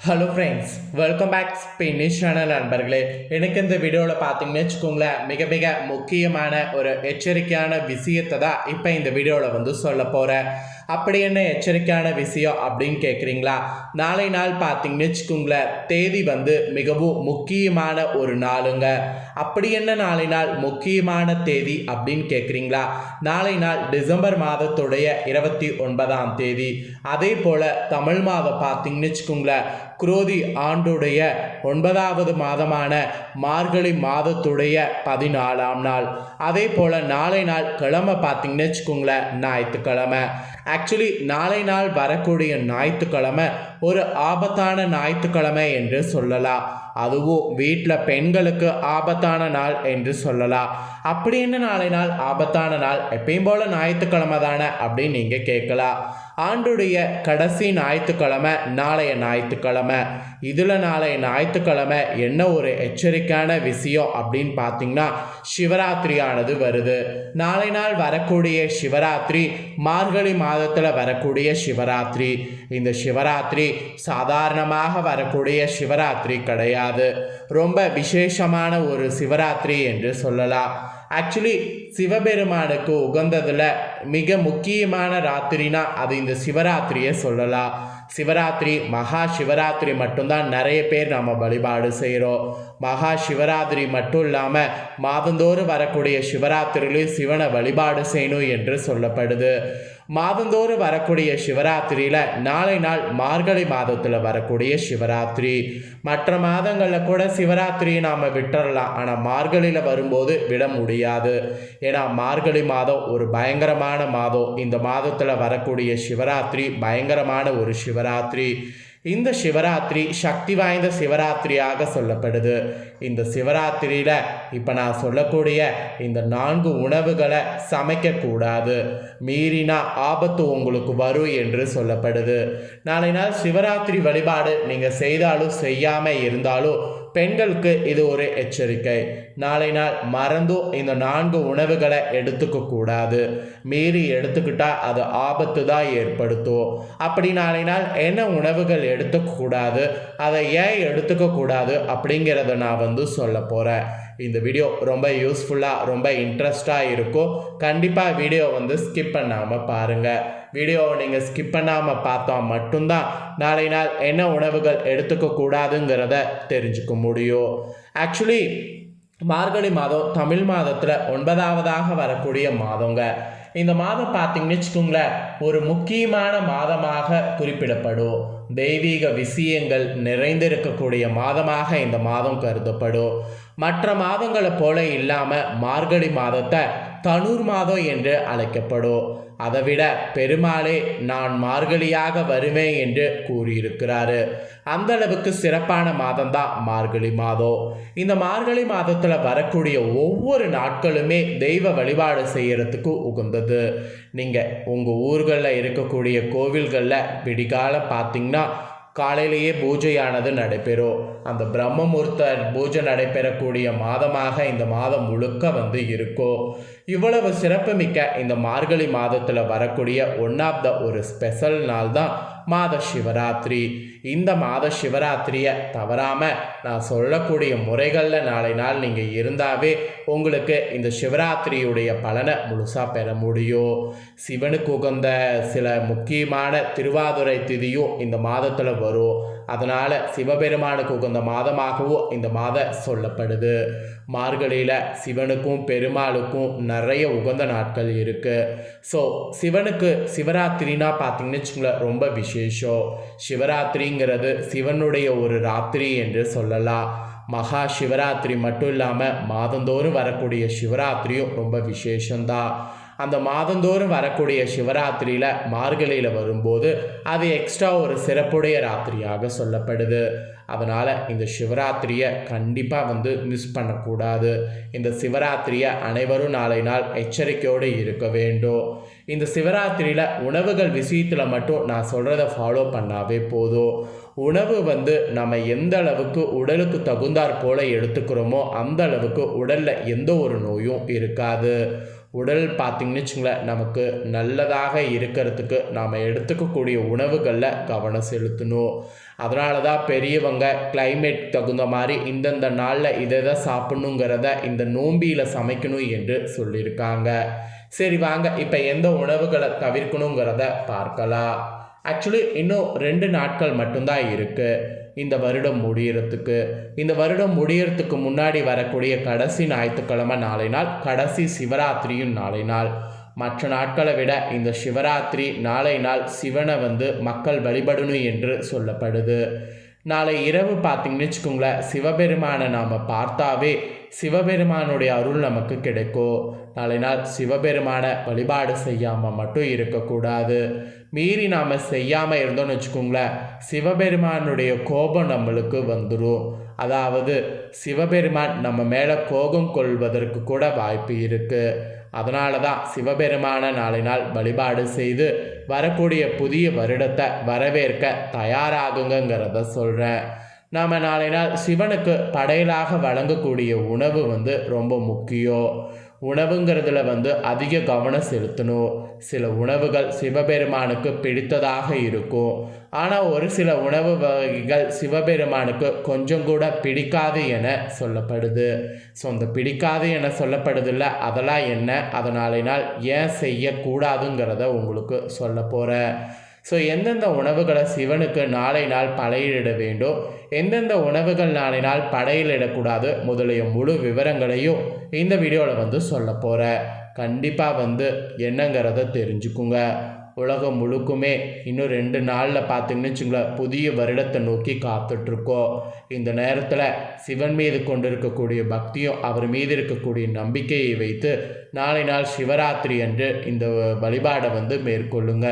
Hello friends, welcome back Spanish channel நண்பர்களே. எனக்கு இந்த வீடியோவில் பார்த்தீங்கன்னு வச்சுக்கோங்களேன், மிக மிக முக்கியமான ஒரு எச்சரிக்கையான விஷயத்தை தான் இப்போ இந்த வீடியோவில் சொல்ல போகிறேன். அப்படி என்ன எச்சரிக்கையான விஷயம் அப்படின்னு கேட்குறீங்களா? நாளை நாள் பார்த்தீங்கன்னு வச்சுக்கோங்களேன், தேதி மிகவும் முக்கியமான ஒரு நாளுங்க. அப்படி என்ன நாளை நாள் முக்கியமான தேதி அப்படின்னு கேட்குறீங்களா? நாளை நாள் டிசம்பர் மாதத்துடைய 29ஆம் தேதி. அதே போல் தமிழ் மாதம் பார்த்தீங்கன்னு வச்சுக்கோங்களேன், குரோதி ஆண்டுடைய 9வது மாதமான மார்கழி மாதத்துடைய 14ஆம் நாள். அதே போல் நாளை நாள் கிழமை பார்த்தீங்கன்னு வச்சுக்கோங்களேன், ஞாயிற்றுக்கிழமை. ஆக்சுவலி நாளை நாள் வரக்கூடிய ஞாயிற்றுக்கிழமை ஒரு ஆபத்தான ஞாயிற்றுக்கிழமை என்று சொல்லலாம். அதுவும் வீட்டில் பெண்களுக்கு ஆபத்தான நாள் என்று சொல்லலாம். அப்படி என்ன நாளை நாள் ஆபத்தான நாள்? எப்பயும் போல ஞாயிற்றுக்கிழமை தானே அப்படின்னு நீங்கள் கேட்கலாம். ஆண்டுடைய கடைசி ஞாயிற்றுக்கிழமை நாளைய ஞாயிற்றுக்கிழமை. இதில் நாளைய ஞாயிற்றுக்கிழமை என்ன ஒரு எச்சரிக்கையான விஷயம் அப்படின்னு பார்த்தீங்கன்னா, சிவராத்திரியானது வருது. நாளை நாள் வரக்கூடிய சிவராத்திரி மார்கழி மாதத்தில் வரக்கூடிய சிவராத்திரி. இந்த சிவராத்திரி சாதாரணமாக வரக்கூடிய சிவராத்திரி கிடையாது. ரொம்ப விசேஷமான ஒரு சிவராத்திரி என்று சொல்லலாம். ஆக்சுவலி சிவபெருமானுக்கு உகந்ததில் மிக முக்கியமான ராத்திரினா அது இந்த சிவராத்திரியை சொல்லலாம். சிவராத்திரி, மகா சிவராத்திரி மட்டும்தான் நிறைய பேர் நம்ம வழிபாடு செய்கிறோம். மகா சிவராத்திரி மட்டும் இல்லாமல் மாதந்தோறும் வரக்கூடிய சிவராத்திரியிலையும் சிவனை வழிபாடு செய்யணும் என்று சொல்லப்படுது. மாதந்தோறும் வரக்கூடிய சிவராத்திரியில் நாளை நாள் மார்கழி மாதத்தில் வரக்கூடிய சிவராத்திரி. மற்ற மாதங்களில் கூட சிவராத்திரியை நாம் விட்டுறலாம், ஆனால் மார்கழியில் வரும்போது விட முடியாது. ஏன்னா மார்கழி மாதம் ஒரு பயங்கரமான மாதம். இந்த மாதத்தில் வரக்கூடிய சிவராத்திரி பயங்கரமான ஒரு சிவராத்திரி. இந்த சிவராத்திரி சக்தி வாய்ந்த சிவராத்திரியாக சொல்லப்படுது. இந்த சிவராத்திரியில் இப்போ நான் சொல்லக்கூடிய இந்த 4 உணவுகளை சமைக்கக்கூடாது. மீறினா ஆபத்து உங்களுக்கு வரும் என்று சொல்லப்படுது. நாளை நாள் சிவராத்திரி வழிபாடு நீங்கள் செய்தாலும் செய்யாமல் இருந்தாலும் பெண்களுக்கு இது ஒரு எச்சரிக்கை. நாளை நாள் மறந்தும் இந்த 4 உணவுகளை எடுத்துக்க கூடாது. மீறி எடுத்துக்கிட்டால் அது ஆபத்து தான் ஏற்படுத்தும். அப்படி நாளை நாள் என்ன உணவுகள் எடுத்துக்க கூடாது, அதை ஏன் எடுத்துக்க கூடாது அப்படிங்கிறத நான் சொல்ல போகிறேன். இந்த வீடியோ ரொம்ப யூஸ்ஃபுல்லாக ரொம்ப இன்ட்ரெஸ்டாக இருக்கும். கண்டிப்பாக வீடியோ ஸ்கிப் பண்ணாமல் பாருங்கள். வீடியோவை நீங்கள் ஸ்கிப் பண்ணாமல் பார்த்தா மட்டும்தான் நாளை நாள் என்ன உணவுகள் எடுத்துக்க கூடாதுங்கிறத தெரிஞ்சுக்க முடியும். ஆக்சுவலி மார்கழி மாதம் தமிழ் மாதத்தில் 9வதாக வரக்கூடிய மாதங்க. இந்த மாதம் பார்த்தீங்கன்னு வச்சுக்கோங்களேன், ஒரு முக்கியமான மாதமாக குறிப்பிடப்படும். தெய்வீக விஷயங்கள் நிறைந்திருக்கக்கூடிய மாதமாக இந்த மாதம் கருதப்படும். மற்ற மாதங்களை போல இல்லாமல் மார்கழி மாதத்தை தனுர் மாதம் என்று அழைக்கப்படும். அதைவிட பெருமாளே நான் மார்கழியாக வருவேன் என்று கூறியிருக்கிறாரு. அந்த அளவுக்கு சிறப்பான மாதம் தான் மார்கழி மாதம். இந்த மார்கழி மாதத்தில் வரக்கூடிய ஒவ்வொரு நாட்களுமே தெய்வ வழிபாடு செய்யறதுக்கு உகந்தது. நீங்கள் உங்கள் ஊர்களில் இருக்கக்கூடிய கோவில்களில் விடிகாலம் பார்த்தீங்கன்னா காலையிலேயே பூஜையானது நடைபெறும். அந்த பிரம்ம முகூர்த்த பூஜை நடைபெறக்கூடிய மாதமாக இந்த மாதம் முழுக்க இருக்கும். இவ்வளவு சிறப்புமிக்க இந்த மார்கழி மாதத்தில் வரக்கூடிய ஒன் ஆஃப் த ஒரு ஸ்பெஷல் நாள் தான் மாத சிவராத்திரி. இந்த மாத சிவராத்திரியை தவறாமல் நான் சொல்லக்கூடிய முறைகளில் நாளை நாள் நீங்கள் இருந்தாவே உங்களுக்கு இந்த சிவராத்திரியுடைய பலனை முழுசாக பெற முடியும். சிவனுக்கு உகந்த சில முக்கியமான திருவாதிரை திதியும் இந்த மாதத்தில் வரும். அதனால் சிவபெருமானுக்கு உகந்த மாதமாகவும் இந்த மாதம் சொல்லப்படுது. மார்கழியில் சிவனுக்கும் பெருமாளுக்கும் நிறைய உகந்த நாட்கள் இருக்குது. ஸோ சிவனுக்கு சிவராத்திரினா பார்த்தீங்கன்னு வச்சுங்களேன் ரொம்ப விசேஷம். சிவராத்திரிங்கிறது சிவனுடைய ஒரு ராத்திரி என்று சொல்லலாம். மகா சிவராத்திரி மட்டும் இல்லாமல் மாதந்தோறும் வரக்கூடிய சிவராத்திரியும் ரொம்ப விசேஷந்தான். அந்த மாதந்தோறும் வரக்கூடிய சிவராத்திரியில் மார்கழியில் வரும்போது அது எக்ஸ்ட்ரா ஒரு சிறப்புடைய ராத்திரியாக சொல்லப்படுது. அதனால் இந்த சிவராத்திரியை கண்டிப்பாக மிஸ் பண்ணக்கூடாது. இந்த சிவராத்திரியை அனைவரும் நாளை நாள் எச்சரிக்கையோடு இருக்க வேண்டும். இந்த சிவராத்திரியில் உணவுகள் விஷயத்தில் மட்டும் நான் சொல்கிறத ஃபாலோ பண்ணாவே போதும். உணவு நம்ம எந்த அளவுக்கு உடலுக்கு தகுந்தாற் போல எடுத்துக்கிறோமோ அந்த அளவுக்கு உடலில் எந்த ஒரு நோயும் இருக்காது. உடல் பார்த்திங்கன்னு வச்சுங்களேன் நமக்கு நல்லதாக இருக்கிறதுக்கு நாம் எடுத்துக்கக்கூடிய உணவுகளில் கவனம் செலுத்தணும். அதனால தான் பெரியவங்க கிளைமேட் தகுந்த மாதிரி இந்தந்த நாளில் இதை தான் சாப்பிட்ணுங்கிறத இந்த நோம்பியில் சமைக்கணும் என்று சொல்லியிருக்காங்க. சரி வாங்க இப்போ எந்த உணவுகளை தவிர்க்கணுங்கிறத பார்க்கலாம். ஆக்சுவலி இன்னும் 2 நாட்கள் மட்டும்தான் இருக்குது இந்த வருடம் முடியறதுக்கு. இந்த வருடம் முடியறதுக்கு முன்னாடி வரக்கூடிய கடைசி ஞாயிற்றுக்கிழமை நாளை நாள், கடைசி சிவராத்திரியும் நாளை நாள். மற்ற நாட்களை விட இந்த சிவராத்திரி நாளை நாள் சிவனை மக்கள் வழிபடணும் என்று சொல்லப்படுது. நாளை இரவு பார்த்திங்கன்னு வச்சுக்கோங்களேன், சிவபெருமானை நாம் பார்த்தாவே சிவபெருமானுடைய அருள் நமக்கு கிடைக்கும். நாளை நாள் சிவபெருமானை வழிபாடு செய்யாமல் மட்டும் இருக்கக்கூடாது. மீறி நாம் செய்யாமல் இருந்தோம்னு வச்சுக்கோங்களேன், சிவபெருமானுடைய கோபம் நம்மளுக்கு வந்துடும். அதாவது சிவபெருமான் நம்ம மேலே கோபம் கொள்வதற்கு கூட வாய்ப்பு இருக்குது. அதனால தான் சிவபெருமான நாளை நாள் வழிபாடு செய்து வரக்கூடிய புதிய வருடத்தை வரவேற்க தயாராகுங்கிறத சொல்கிறேன். நாம் நாளை நாள் சிவனுக்கு படையலாக வழங்கக்கூடிய உணவு ரொம்ப முக்கியம். உணவுங்கிறதுல அதிக கவனம் செலுத்தணும். சில உணவுகள் சிவபெருமானுக்கு பிடித்ததாக இருக்கும். ஆனால் ஒரு சில உணவு வகைகள் சிவபெருமானுக்கு கொஞ்சம் கூட பிடிக்காது என சொல்லப்படுது. ஸோ அந்த பிடிக்காது என சொல்லப்படுதில்ல, அதெல்லாம் என்ன, அதனால நாள் ஏன் செய்யக்கூடாதுங்கிறத உங்களுக்கு சொல்ல போகிறேன். ஸோ எந்தெந்த உணவுகளை சிவனுக்கு நாளை நாள் படையிலிட வேண்டும், எந்தெந்த உணவுகள் நாளை நாள் படையிலிடக்கூடாது முதலிய முழு விவரங்களையும் இந்த வீடியோவில் சொல்ல போகிறேன். கண்டிப்பாக என்னங்கிறத தெரிஞ்சுக்குங்க. உலகம் முழுக்குமே இன்னும் 2 நாளில் பார்த்திங்கன்னு வச்சுங்களேன், புதிய வருடத்தை நோக்கி காத்துட்ருக்கோம். இந்த நேரத்தில் சிவன் மீது கொண்டிருக்கக்கூடிய பக்தியும் அவர் மீது இருக்கக்கூடிய நம்பிக்கையை வைத்து நாளை நாள் சிவராத்திரி அன்று இந்த வழிபாடை மேற்கொள்ளுங்க.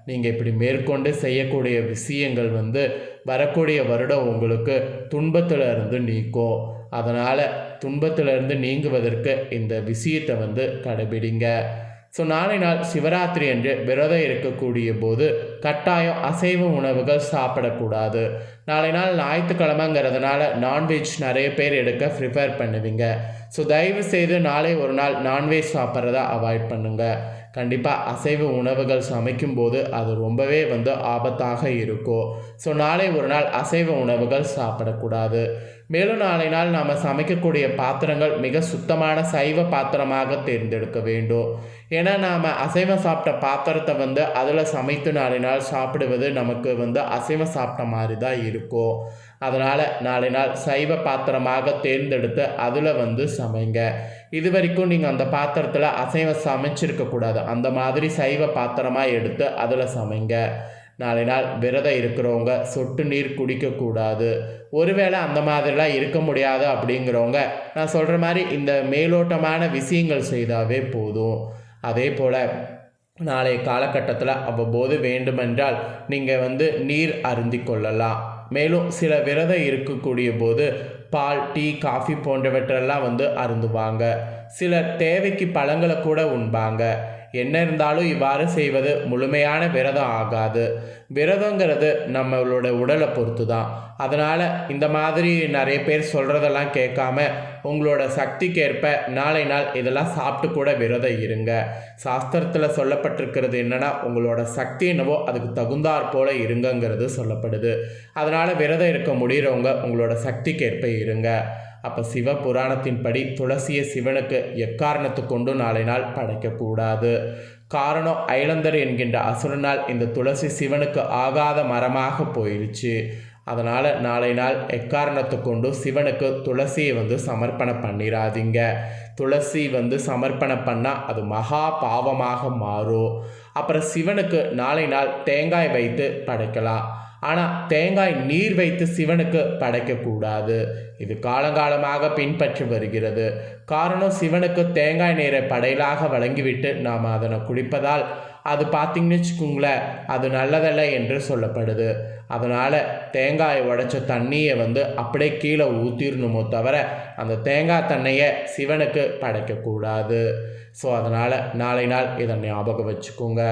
நீங்கள் இப்படி மேற்கொண்டு செய்யக்கூடிய விஷயங்கள் வரக்கூடிய வருடம் உங்களுக்கு துன்பத்தில் இருந்து நீக்கும். அதனால் துன்பத்திலிருந்து நீங்குவதற்கு இந்த விஷயத்தை கடைபிடிங்க. ஸோ நாளை நாள் சிவராத்திரி அன்று விரதம் இருக்கக்கூடிய போது கட்டாயம் அசைவ உணவுகள் சாப்பிடக்கூடாது. நாளை நாள் ஞாயிற்றுக்கிழமைங்கிறதுனால நான்வெஜ் நிறைய பேர் எடுக்க ப்ரிஃபர் பண்ணுவீங்க. ஸோ தயவு செய்து நாளை ஒரு நாள் நான்வெஜ் சாப்பிட்றத அவாய்ட் பண்ணுங்கள். கண்டிப்பாக அசைவ உணவுகள் சமைக்கும்போது அது ரொம்பவே ஆபத்தாக இருக்கும். ஸோ நாளை ஒரு நாள் அசைவ உணவுகள் சாப்பிடக்கூடாது. மேலும் நாளை நாள் நாம் சமைக்கக்கூடிய பாத்திரங்கள் மிக சுத்தமான சைவ பாத்திரமாக தேர்ந்தெடுக்க வேண்டும். ஏன்னா நாம் அசைவம் சாப்பிட்ட பாத்திரத்தை அதில் சமைத்து நாளை நாள் சாப்பிடுவது நமக்கு அசைவம் சாப்பிட்ட மாதிரி தான் இருக்கும். அதனால் நாளை நாள் சைவ பாத்திரமாக தேர்ந்தெடுத்து அதில் சமைங்க. இது வரைக்கும் நீங்கள் அந்த பாத்திரத்தில் அசைவம் சமைச்சிருக்கக்கூடாது. அந்த மாதிரி சைவ பாத்திரமாக எடுத்து அதில் சமைங்க. நாளை நாள் விரதம் இருக்கிறவங்க சொட்டு நீர் குடிக்கக்கூடாது. ஒருவேளை அந்த மாதிரிலாம் இருக்க முடியாது அப்படிங்கிறவங்க நான் சொல்கிற மாதிரி இந்த மேலோட்டமான விஷயங்கள் செய்தாவே போதும். அதே போல் நாளைய காலகட்டத்தில் அவ்வப்போது வேண்டுமென்றால் நீங்கள் நீர் அருந்தி கொள்ளலாம். மேலும் சில விரதம் இருக்கக்கூடிய போது பால், டீ, காஃபி போன்றவற்றெல்லாம் அருந்துவாங்க. சிலர் தேவைக்கு பழங்களை கூட உண்பாங்க. என்ன இருந்தாலும் இவ்வாறு செய்வது முழுமையான விரதம் ஆகாது. விரதங்கிறது நம்மளோட உடலை பொறுத்து தான். அதனால் இந்த மாதிரி நிறைய பேர் சொல்கிறதெல்லாம் கேட்காம உங்களோட சக்திக்கேற்ப நாளை நாள் இதெல்லாம் சாப்பிட்டு கூட விரதம் இருங்க. சாஸ்திரத்தில் சொல்லப்பட்டிருக்கிறது என்னென்னா, உங்களோட சக்தி என்னவோ அதுக்கு தகுந்தாற் போல் இருங்கங்கிறது சொல்லப்படுது. அதனால் விரதம் இருக்க முடிகிறவங்க உங்களோட சக்திக்கேற்ப இருங்க. அப்போ சிவ புராணத்தின்படி துளசியை சிவனுக்கு எக்காரணத்து கொண்டு நாளை நாள் படைக்கக்கூடாது. காரணம், ஐலந்தர் என்கின்ற அசுரனால் இந்த துளசி சிவனுக்கு ஆகாத மரமாக போயிடுச்சு. அதனால் நாளை நாள் எக்காரணத்தை கொண்டு சிவனுக்கு துளசியை சமர்ப்பணம் பண்ணிடாதீங்க. துளசி சமர்ப்பணம் பண்ணால் அது மகா பாவமாக மாறும். அப்புறம் சிவனுக்கு நாளை நாள் தேங்காய் வைத்து படைக்கலாம். ஆனால் தேங்காய் நீர் வைத்து சிவனுக்கு படைக்கக்கூடாது. இது காலங்காலமாக பின்பற்றி வருகிறது. காரணம், சிவனுக்கு தேங்காய் நீரை படையலாக வழங்கிவிட்டு நாம் அதனை குடிப்பதால் அது பார்த்திங்கன்னு வச்சுக்கோங்களேன், அது நல்லதல்ல என்று சொல்லப்படுது. அதனால் தேங்காய் உடைச்ச தண்ணியை அப்படியே கீழே ஊற்றிடணுமோ தவிர அந்த தேங்காய் தண்ணியை சிவனுக்கு படைக்கக்கூடாது. ஸோ அதனால் நாளை நாள் இதை ஞாபகம் வச்சுக்கோங்க.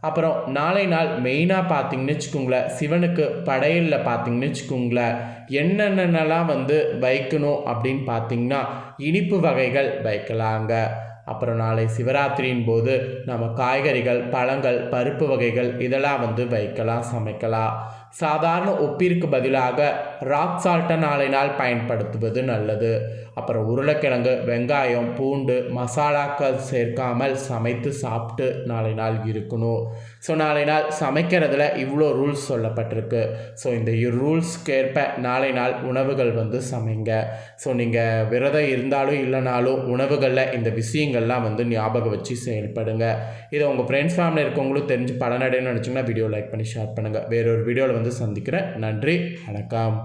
அப்புறம் நாளை நாள் மெயினாக பார்த்திங்கன்னு வச்சுக்கோங்களேன், சிவனுக்கு படையலில் பார்த்திங்கன்னு வச்சுக்கோங்களேன் என்னென்னலாம் வைக்கணும் அப்படின்னு பார்த்திங்கன்னா இனிப்பு வகைகள் வைக்கலாங்க. அப்புறம் நாளை சிவராத்திரியின் போது நம்ம காய்கறிகள், பழங்கள், பருப்பு வகைகள் இதெல்லாம் வைக்கலாம், சமைக்கலாம். சாதாரண உப்பிற்கு பதிலாக ராக் சால்ட்டை நாளை நாள் பயன்படுத்துவது நல்லது. அப்புறம் உருளைக்கிழங்கு, வெங்காயம், பூண்டு, மசாலாக்கள் சேர்க்காமல் சமைத்து சாப்பிட்டு நாளை நாள் இருக்கணும். ஸோ நாளை நாள் சமைக்கிறதுல இவ்வளோ ரூல்ஸ் சொல்லப்பட்டிருக்கு. ஸோ இந்த ரூல்ஸ்க்கேற்ப நாளை நாள் உணவுகள் வந்து சமைங்க. ஸோ நீங்கள் விரதம் இருந்தாலும் இல்லைனாலும் உணவுகளில் இந்த விஷயங்கள்லாம் வந்து ஞாபகம் வச்சு செயல்படுங்க. இதை உங்கள் ஃப்ரெண்ட்ஸ் ஃபேமிலி இருக்கவங்களும் தெரிஞ்சு பலனடையணும்னு நினச்சிங்கன்னா வீடியோ லைக் பண்ணி ஷேர் பண்ணுங்கள். வேறொரு வீடியோவில் வந்து சந்திக்கிறேன். நன்றி, வணக்கம்.